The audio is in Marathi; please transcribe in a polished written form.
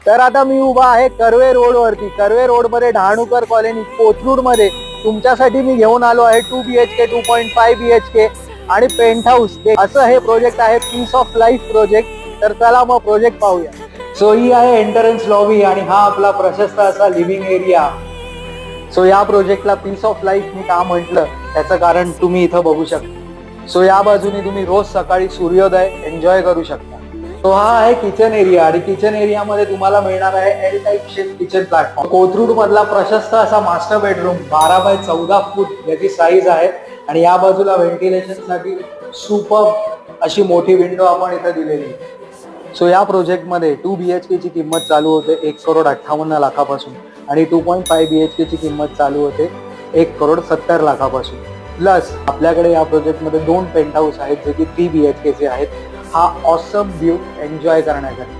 तर आता मी उभा आहे कर्वे रोड वरती, कर्वे रोड मध्ये डहाणूकर कॉलनी कोथरूड मध्ये तुमच्यासाठी मी घेऊन आलो आहे 2 BHK 2.5 BHK आणि पेंट हाऊस. असं हे प्रोजेक्ट आहे, पीस ऑफ लाईफ प्रोजेक्ट. तर चला मग प्रोजेक्ट पाहूया. सो ही आहे एंट्रन्स लॉबी आणि हा आपला प्रशस्त असा लिव्हिंग एरिया. सो या प्रोजेक्टला पीस ऑफ लाईफ मी का म्हटलं त्याचं कारण तुम्ही इथं बघू शकता. सो या बाजूने तुम्ही रोज सकाळी सूर्योदय एन्जॉय करू शकता. तो हा आहे किचन एरिया आणि किचन एरिया मध्ये तुम्हाला मिळणार आहे L type shape kitchen platform. Kothrud मधला प्रशस्त असा मास्टर बेडरूम 12 बाय 14 फूट याची साईज आहे आणि या बाजूला व्हेंटिलेशन साठी सुपर अशी मोठी विंडो आपण इथं दिलेली. सो या प्रोजेक्ट मध्ये 2 BHK ची किंमत चालू होते 1,58,00,000 आणि 2.5 BHK ची किंमत चालू होते 1,70,00,000 प्लस आपल्याकडे या प्रोजेक्ट मध्ये 2 पेंट हाऊस आहेत जे की 3 BHK चे आहेत. हा ऑसम व्ह्यू एन्जॉय करण्यासाठी.